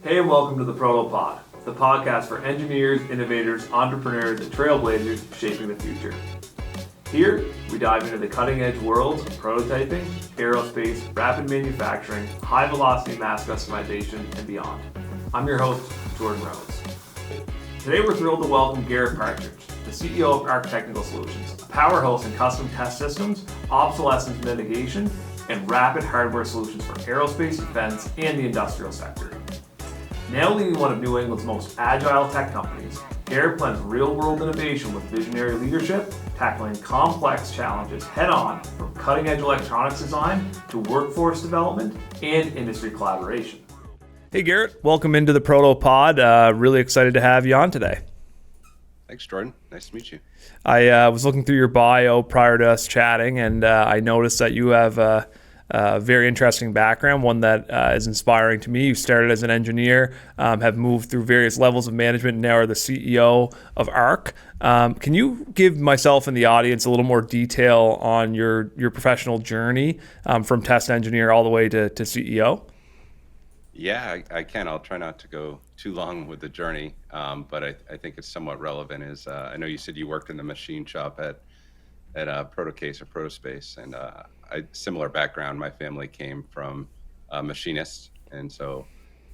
Hey, and welcome to the ProtoPod, the podcast for engineers, innovators, entrepreneurs, and trailblazers shaping the future. Here, we dive into the cutting-edge worlds of prototyping, aerospace, rapid manufacturing, high-velocity mass customization, and beyond. I'm your host, Jordan Rose. Today, we're thrilled to welcome Garrett Partridge, the CEO of ARC Technical Solutions, a powerhouse in custom test systems, obsolescence mitigation, and rapid hardware solutions for aerospace, defense, and the industrial sector. Now leading one of New England's most agile tech companies, Garrett blends real-world innovation with visionary leadership, tackling complex challenges head-on from cutting-edge electronics design to workforce development and industry collaboration. Hey Garrett, welcome into the ProtoPod. Really excited to have you on today. Thanks, Jordan. Nice to meet you. I was looking through your bio prior to us chatting, and I noticed that you have a very interesting background, one that is inspiring to me. You started as an engineer, have moved through various levels of management, and now are the CEO of ARC. Can you give myself and the audience a little more detail on your professional journey from test engineer all the way to CEO? Yeah, I can. I'll try not to go too long with the journey, but I think it's somewhat relevant. I know you said you worked in the machine shop at ProtoCase or ProtoSpace, and similar background. My family came from machinists, and so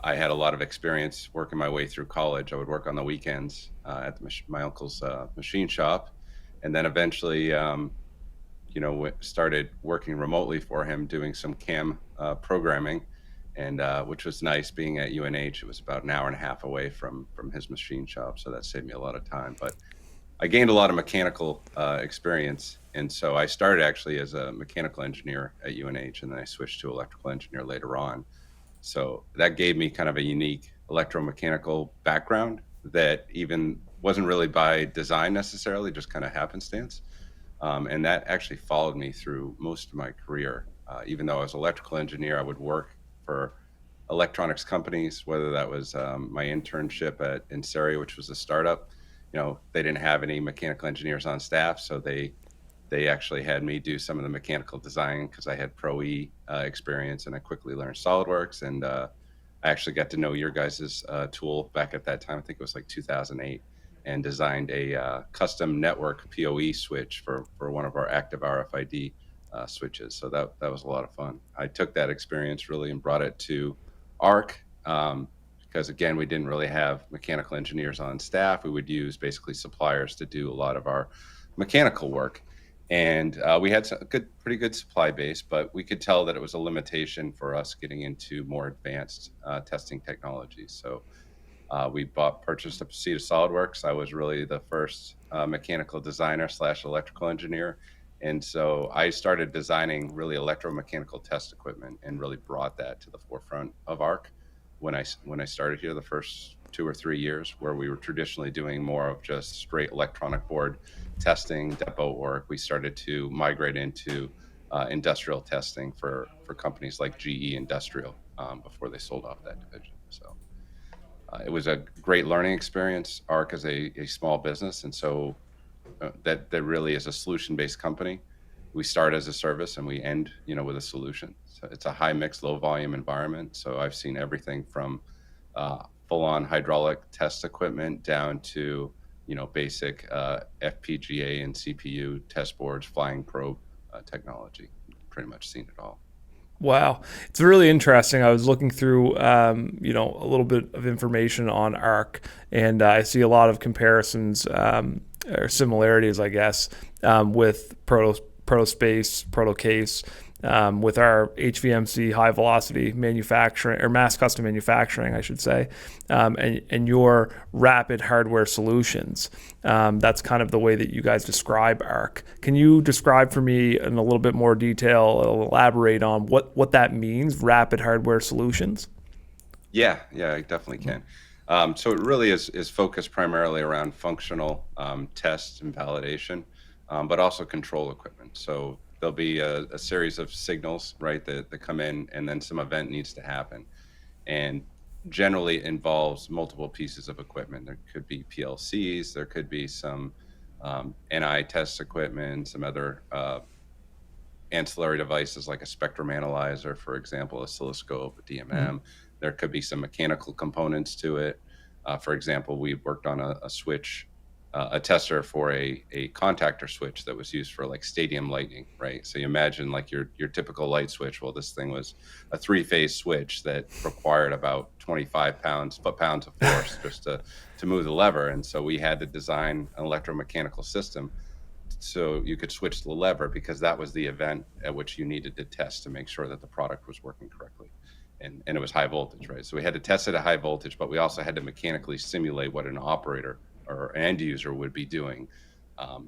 I had a lot of experience working my way through college. I would work on the weekends at my uncle's machine shop, and then eventually, started working remotely for him, doing some CAM programming, and which was nice. Being at UNH, it was about an hour and a half away from his machine shop, so that saved me a lot of time. But I gained a lot of mechanical experience, and so I started actually as a mechanical engineer at UNH, and then I switched to electrical engineer later on. So that gave me kind of a unique electromechanical background that even wasn't really by design necessarily, just kind of happenstance. And that actually followed me through most of my career. Even though I was an electrical engineer, I would work for electronics companies, whether that was my internship at Inseri, which was a startup. They didn't have any mechanical engineers on staff, so they actually had me do some of the mechanical design because I had Pro-E experience, and I quickly learned SolidWorks, and I actually got to know your guys' tool back at that time. I think it was like 2008, and designed a custom network PoE switch for one of our active RFID switches. So that was a lot of fun. I took that experience really and brought it to ARC. Because again, we didn't really have mechanical engineers on staff. We would use basically suppliers to do a lot of our mechanical work. And we had a pretty good supply base, but we could tell that it was a limitation for us getting into more advanced testing technologies. So we purchased a seat of SolidWorks. I was really the first mechanical designer / electrical engineer. And so I started designing really electromechanical test equipment and really brought that to the forefront of ARC. When I started here the first 2 or 3 years, where we were traditionally doing more of just straight electronic board testing, depot work, we started to migrate into industrial testing for companies like GE Industrial before they sold off that division. So it was a great learning experience. ARC is a small business, and so that really is a solution-based company. We start as a service and we end, with a solution. So it's a high mix, low volume environment. So I've seen everything from full-on hydraulic test equipment down to, basic FPGA and CPU test boards, flying probe technology. Pretty much seen it all. Wow. It's really interesting. I was looking through, a little bit of information on ARC, and I see a lot of comparisons or similarities, I guess, with ProtoSpace, ProtoCase, with our HVMC high velocity manufacturing or mass custom manufacturing, I should say, and your rapid hardware solutions. That's kind of the way that you guys describe ARC. Can you describe for me in a little bit more detail, elaborate on what that means, rapid hardware solutions? Yeah, I definitely can. So it really is focused primarily around functional tests and validation, but also control equipment. So there'll be a series of signals, right, that come in, and then some event needs to happen. And generally involves multiple pieces of equipment. There could be PLCs, there could be some NI test equipment, some other ancillary devices like a spectrum analyzer, for example, oscilloscope, a DMM. There could be some mechanical components to it. For example, we worked on a switch, a tester for a contactor switch that was used for like stadium lighting, right? So you imagine like your typical light switch. Well, this thing was a three-phase switch that required about 25 foot-pounds of force just to move the lever. And so we had to design an electromechanical system so you could switch the lever, because that was the event at which you needed to test to make sure that the product was working correctly. And it was high voltage, right? So we had to test it at high voltage, but we also had to mechanically simulate what an operator or an end user would be doing.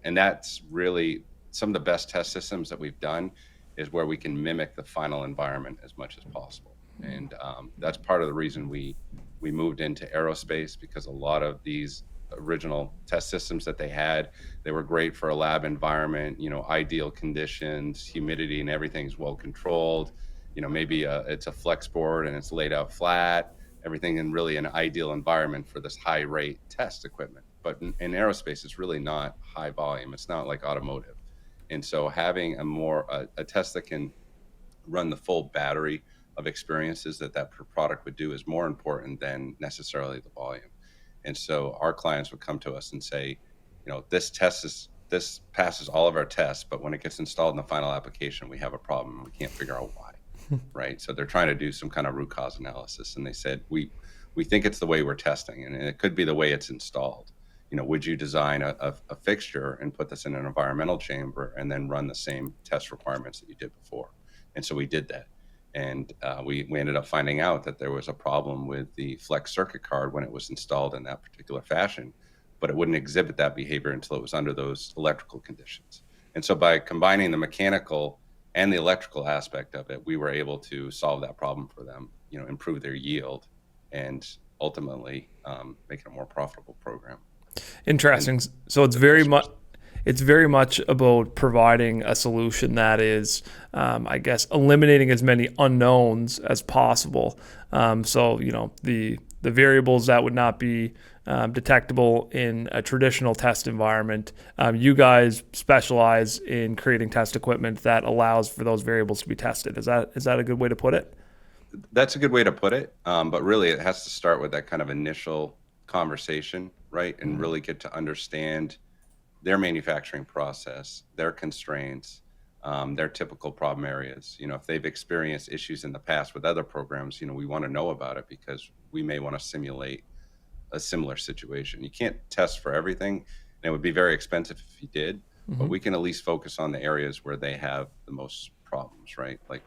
And that's really some of the best test systems that we've done, is where we can mimic the final environment as much as possible. And that's part of the reason we moved into aerospace, because a lot of these original test systems that they were great for a lab environment, ideal conditions, humidity and everything's well controlled. Maybe it's a flex board and it's laid out flat, everything in really an ideal environment for this high rate test equipment. But in aerospace, it's really not high volume. It's not like automotive. And so having a test that can run the full battery of experiences that product would do is more important than necessarily the volume. And so our clients would come to us and say, this passes all of our tests, but when it gets installed in the final application, we have a problem and we can't figure out why. Right. So they're trying to do some kind of root cause analysis. And they said, we think it's the way we're testing, and it could be the way it's installed. Would you design a fixture and put this in an environmental chamber and then run the same test requirements that you did before? And so we did that. And we ended up finding out that there was a problem with the flex circuit card when it was installed in that particular fashion, but it wouldn't exhibit that behavior until it was under those electrical conditions. And so by combining the mechanical and the electrical aspect of it, we were able to solve that problem for them, improve their yield, and ultimately make it a more profitable program. Interesting. So it's very much about providing a solution that is, I guess, eliminating as many unknowns as possible. So the variables that would not be detectable in a traditional test environment. You guys specialize in creating test equipment that allows for those variables to be tested. Is that a good way to put it? That's a good way to put it. But really, it has to start with that kind of initial conversation, right? And really get to understand their manufacturing process, their constraints, their typical problem areas. If they've experienced issues in the past with other programs, we want to know about it, because we may want to simulate a similar situation. You can't test for everything, and it would be very expensive if you did, but we can at least focus on the areas where they have the most problems, right? Like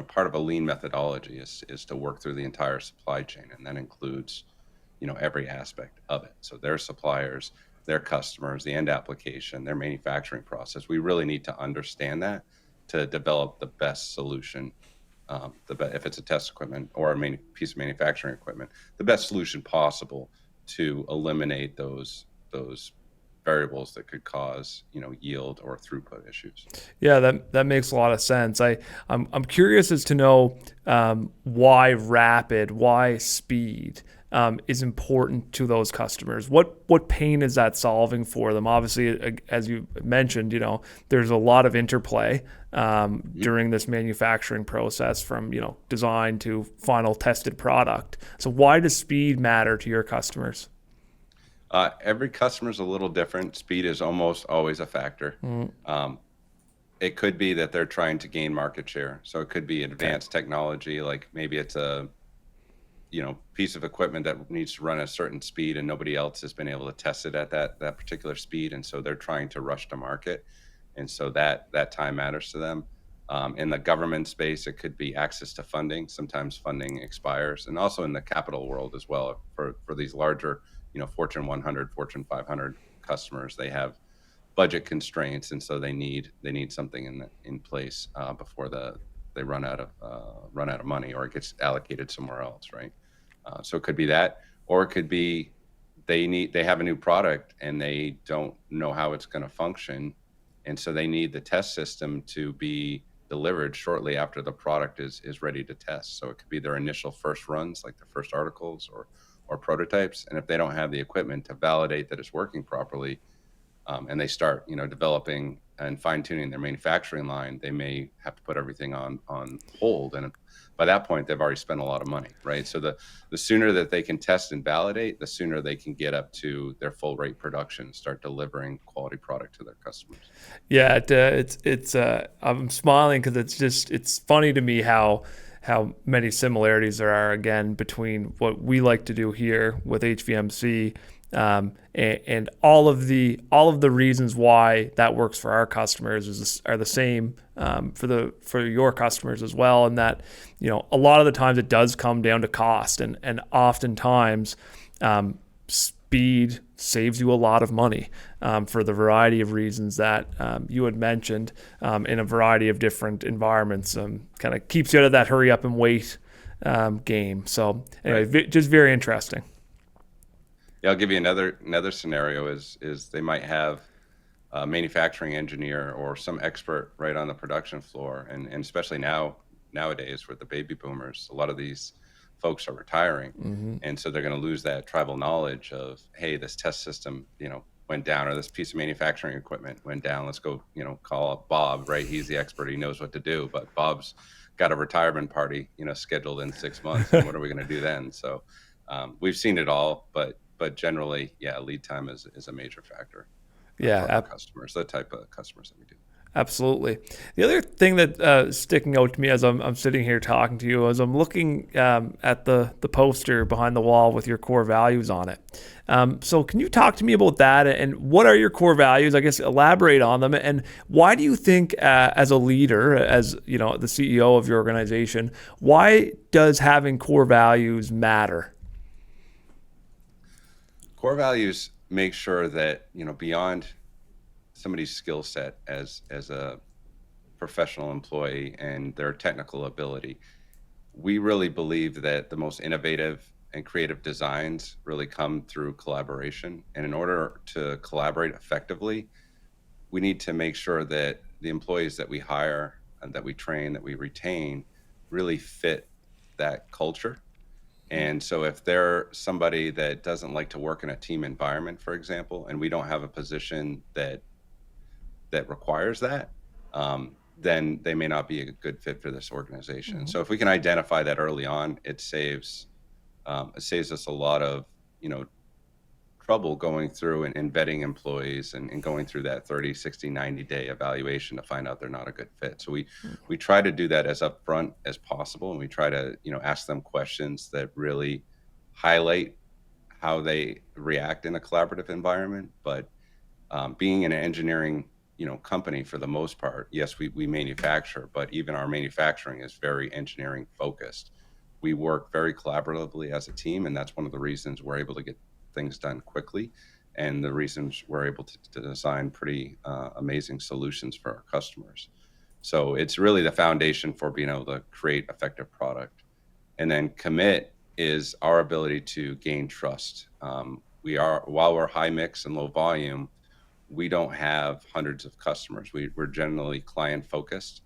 part of a lean methodology is to work through the entire supply chain, and that includes, every aspect of it. So their suppliers, their customers, the end application, their manufacturing process. We really need to understand that to develop the best solution. If it's a test equipment or a piece of manufacturing equipment, the best solution possible to eliminate those variables that could cause yield or throughput issues. Yeah, that makes a lot of sense. I'm curious as to know why speed is important to those customers. What pain is that solving for them? Obviously, as you mentioned, there's a lot of interplay during this manufacturing process, from design to final tested product. So why does speed matter to your customers? Every customer is a little different. Speed is almost always a factor. It could be that they're trying to gain market share. So it could be advanced technology, like maybe it's a piece of equipment that needs to run at a certain speed and nobody else has been able to test it at that particular speed. And so they're trying to rush to market. And so that time matters to them. In the government space, it could be access to funding. Sometimes funding expires. And also in the capital world as well, for these larger, Fortune 100, Fortune 500 customers, they have budget constraints. And so they need something in place before they run out of money, or it gets allocated somewhere else, right? So it could be that, or it could be they have a new product and they don't know how it's going to function, and so they need the test system to be delivered shortly after the product is ready to test. So it could be their initial first runs, like the first articles or prototypes, and if they don't have the equipment to validate that it's working properly, and they start developing and fine tuning their manufacturing line, they may have to put everything on hold. And by that point, they've already spent a lot of money, right? So the sooner that they can test and validate, the sooner they can get up to their full rate production, start delivering quality product to their customers. Yeah, it's I'm smiling because it's funny to me how many similarities there are again between what we like to do here with HVMC, and all of the reasons why that works for our customers are the same for your customers as well, and that a lot of the times it does come down to cost, and oftentimes speed saves you a lot of money for the variety of reasons that you had mentioned in a variety of different environments. Kind of keeps you out of that hurry up and wait game. So anyway, just very interesting. Yeah, I'll give you another scenario is they might have a manufacturing engineer or some expert right on the production floor, and especially nowadays with the baby boomers, a lot of these folks are retiring, and so they're going to lose that tribal knowledge of, hey, this test system went down, or this piece of manufacturing equipment went down. Let's go call up Bob, right? He's the expert, he knows what to do, but Bob's got a retirement party scheduled in 6 months, and what are we going to do then? So we've seen it all, but generally, yeah, lead time is a major factor. Yeah, for our customers, the type of customers that we do. Absolutely. The other thing that sticking out to me as I'm sitting here talking to you, as I'm looking at the poster behind the wall with your core values on it. So can you talk to me about that, and what are your core values? I guess elaborate on them, and why do you think as a leader, as the CEO of your organization, why does having core values matter? Core values make sure that beyond somebody's skill set as a professional employee and their technical ability, we really believe that the most innovative and creative designs really come through collaboration. And in order to collaborate effectively, we need to make sure that the employees that we hire and that we train, that we retain, really fit that culture. And so if they're somebody that doesn't like to work in a team environment, for example, and we don't have a position that requires that, then they may not be a good fit for this organization. Mm-hmm. So if we can identify that early on, it saves us a lot of trouble going through and vetting employees and going through that 30, 60, 90-day evaluation to find out they're not a good fit. So we try to do that as upfront as possible, and we try to ask them questions that really highlight how they react in a collaborative environment. But being an engineering company, for the most part, yes, we manufacture, but even our manufacturing is very engineering focused. We work very collaboratively as a team, and that's one of the reasons we're able to get things done quickly, and the reasons we're able to design pretty amazing solutions for our customers. So it's really the foundation for being able to create effective product. And then commit is our ability to gain trust. While we're high mix and low volume, we don't have hundreds of customers. We're generally client focused,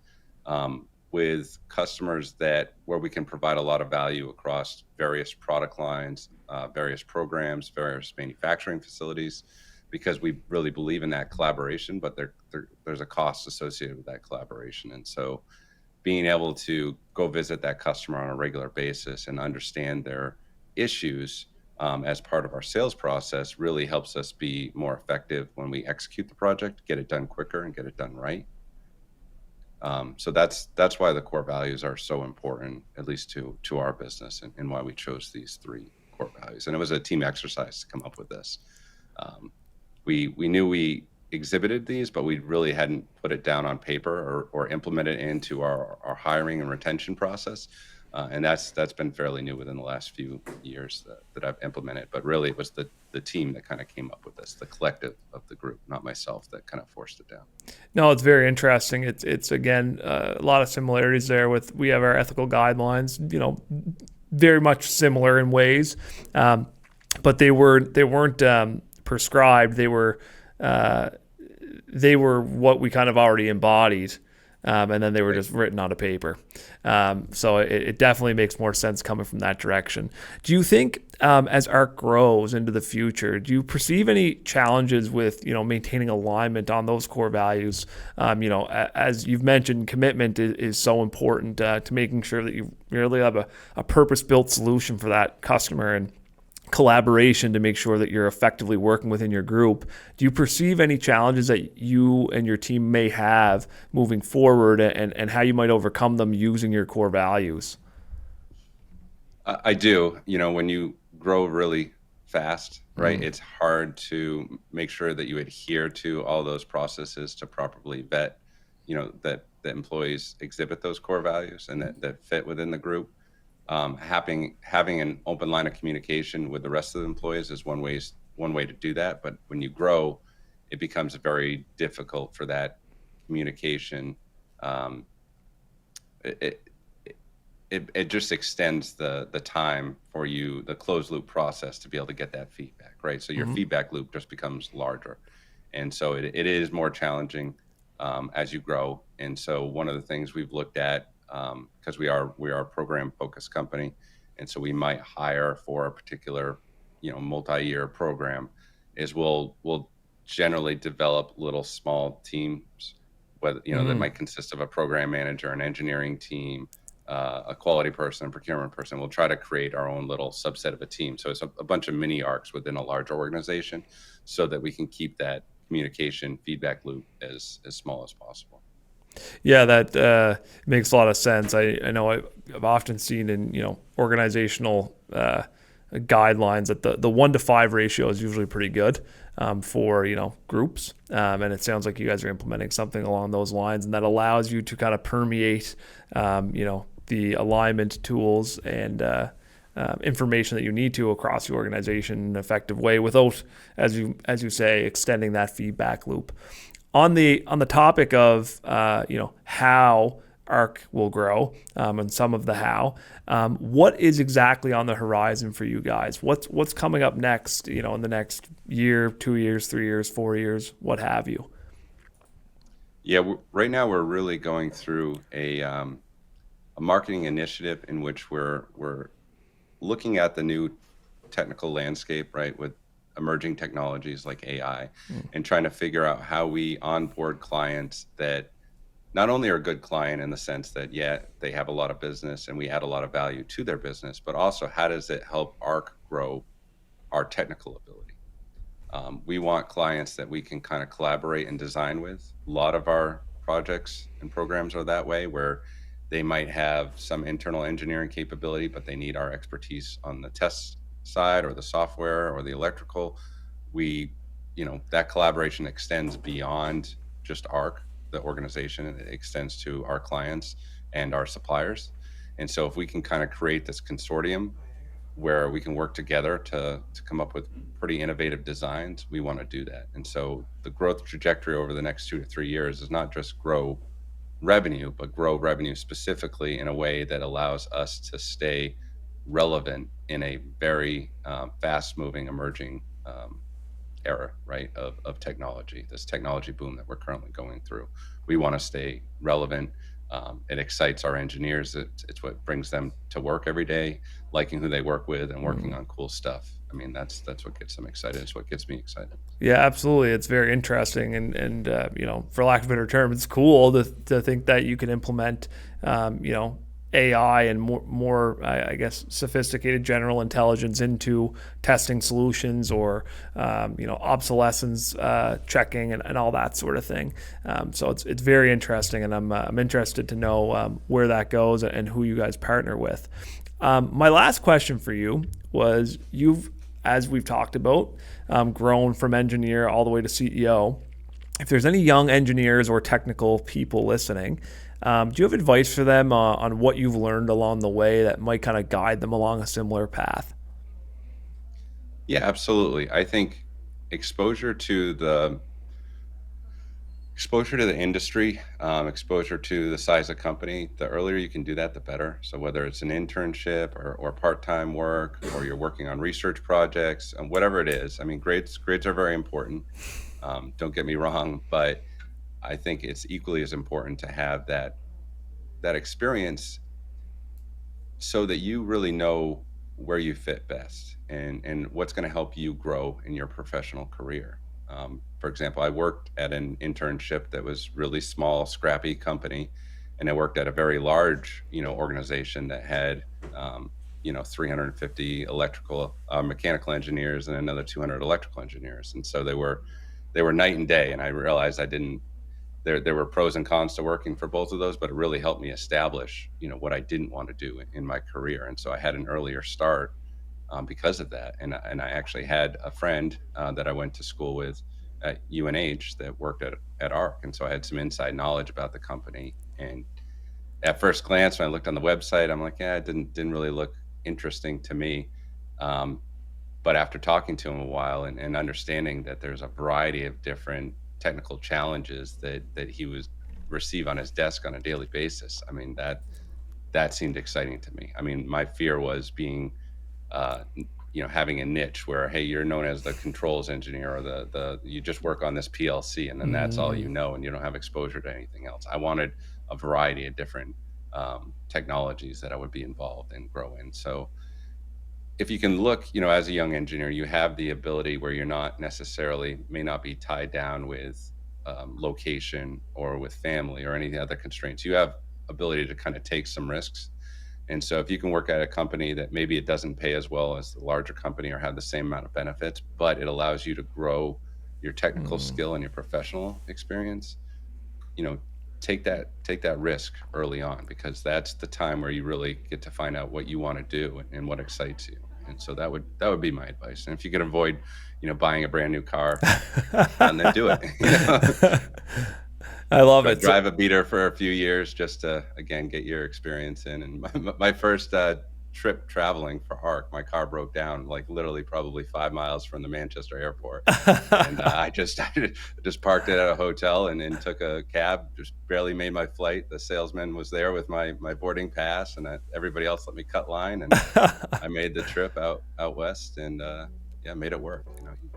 with customers where we can provide a lot of value across various product lines, various programs, various manufacturing facilities, because we really believe in that collaboration, but there's a cost associated with that collaboration. And so being able to go visit that customer on a regular basis and understand their issues as part of our sales process really helps us be more effective when we execute the project, get it done quicker and get it done right. So that's why the core values are so important, at least to our business, and why we chose these 3 core values. And it was a team exercise to come up with this. We knew we exhibited these, but we really hadn't put it down on paper or implemented it into our hiring and retention process. And that's been fairly new within the last few years that I've implemented. But really, it was the team that kind of came up with this, the collective of the group, not myself, that kind of forced it down. No, it's very interesting. It's again a lot of similarities there. We have our ethical guidelines, very much similar in ways, but they weren't prescribed. They were what we kind of already embodied. and then they were just written on a paper. So it definitely makes more sense coming from that direction. Do you think as ARC grows into the future, do you perceive any challenges with maintaining alignment on those core values? As you've mentioned, commitment is so important to making sure that you really have a purpose-built solution for that customer, and collaboration to make sure that you're effectively working within your group. Do you perceive any challenges that you and your team may have moving forward, and how you might overcome them using your core values? I do. When you grow really fast, right, it's hard to make sure that you adhere to all those processes to properly vet, that the employees exhibit those core values and that fit within the group. Having an open line of communication with the rest of the employees is one way to do that. But when you grow, it becomes very difficult for that communication. It just extends the time for you, the closed loop process, to be able to get that feedback, right? So your feedback loop just becomes larger, and so it is more challenging as you grow. And so one of the things we've looked at, because we are a program focused company, and so we might hire for a particular multi-year program, is we'll generally develop little small teams, whether that might consist of a program manager, an engineering team, a quality person, a procurement person. We'll try to create our own little subset of a team, so it's a bunch of mini ARCs within a larger organization, so that we can keep that communication feedback loop as small as possible. Yeah, that makes a lot of sense. I know I've often seen in organizational guidelines that the 1-to-5 ratio is usually pretty good for groups, and it sounds like you guys are implementing something along those lines, and that allows you to kind of permeate the alignment tools and information that you need to across the organization in an effective way, without, as you say, extending that feedback loop. On the topic of how ARC will grow, and some of the how, what is exactly on the horizon for you guys? What's coming up next? In the next year, 2 years, 3 years, 4 years, what have you? Yeah, right now we're really going through a marketing initiative in which we're looking at the new technical landscape, right, with emerging technologies like AI, and trying to figure out how we onboard clients that not only are a good client in the sense that, they have a lot of business and we add a lot of value to their business, but also how does it help ARC grow our technical ability? We want clients that we can kind of collaborate and design with. A lot of our projects and programs are that way, where they might have some internal engineering capability, but they need our expertise on the test side or the software or the electrical. That collaboration extends beyond just ARC, the organization, and it extends to our clients and our suppliers. And so if we can kind of create this consortium where we can work together to come up with pretty innovative designs, we want to do that. And so the growth trajectory over the next 2 to 3 years is not just grow revenue, but grow revenue specifically in a way that allows us to stay relevant in a very fast-moving, emerging era, right, of technology, this technology boom that we're currently going through. We want to stay relevant. It excites our engineers. It's what brings them to work every day, liking who they work with and working on cool stuff. I mean, that's what gets them excited. It's what gets me excited. Yeah, absolutely. It's very interesting, and for lack of a better term, it's cool to think that you can implement AI and more I guess sophisticated general intelligence into testing solutions, or obsolescence checking and all that sort of thing. So it's very interesting, and I'm interested to know where that goes and who you guys partner with. My last question for you was, you've, as we've talked about, grown from engineer all the way to CEO. If there's any young engineers or technical people listening, do you have advice for them on what you've learned along the way that might kind of guide them along a similar path? Yeah, absolutely. I think exposure to the industry, exposure to the size of company, the earlier you can do that, the better. So whether it's an internship or part-time work, or you're working on research projects, and whatever it is, I mean, grades are very important. Don't get me wrong, but I think it's equally as important to have that experience so that you really know where you fit best and what's going to help you grow in your professional career. For example, I worked at an internship that was really small, scrappy company, and I worked at a very large, organization that had, 350 mechanical engineers and another 200 electrical engineers, and so they were night and day. And I realized there were pros and cons to working for both of those, but it really helped me establish, what I didn't want to do in my career. And so I had an earlier start because of that. And I actually had a friend that I went to school with at UNH that worked at ARC. And so I had some inside knowledge about the company. And at first glance, when I looked on the website, I'm like, yeah, it didn't really look interesting to me. But after talking to him a while and understanding that there's a variety of different technical challenges that he was receive on his desk on a daily basis, I mean, that seemed exciting to me. I mean, my fear was being, having a niche where, hey, you're known as the controls engineer, or the you just work on this PLC, and then that's all you know, and you don't have exposure to anything else. I wanted a variety of different technologies that I would be involved and grow in. So if you can look, as a young engineer, you have the ability where you're not necessarily, may not be tied down with location or with family or any other constraints. You have ability to kind of take some risks. And so if you can work at a company that maybe it doesn't pay as well as the larger company or have the same amount of benefits, but it allows you to grow your technical skill and your professional experience, take that risk early on, because that's the time where you really get to find out what you want to do and what excites you. And so that would be my advice. And if you can avoid, buying a brand new car, and then do it. I love it. Drive a beater for a few years just to, again, get your experience in. And my first trip traveling for ARC, my car broke down like literally probably 5 miles from the Manchester airport. And I just parked it at a hotel and then took a cab, just barely made my flight. The salesman was there with my boarding pass, and everybody else let me cut line. And I made the trip out west and made it work.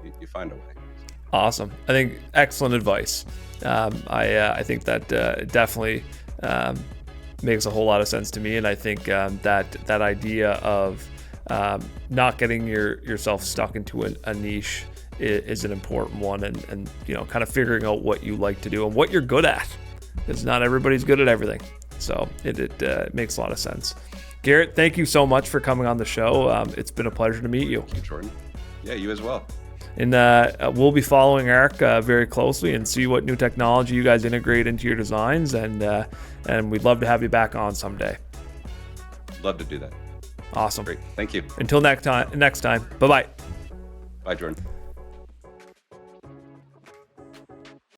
You find a way. Awesome. I think excellent advice. I think that definitely makes a whole lot of sense to me, and I think that idea of not getting yourself stuck into a niche is an important one, and kind of figuring out what you like to do and what you're good at, because not everybody's good at everything. So it makes a lot of sense. Garrett, thank you so much for coming on the show. It's been a pleasure to meet you. Thank you, Jordan. Yeah, you as well. And we'll be following ARC very closely and see what new technology you guys integrate into your designs, and we'd love to have you back on someday. Love to do that. Awesome. Great. Thank you. Until next time. Bye-bye. Bye, Jordan.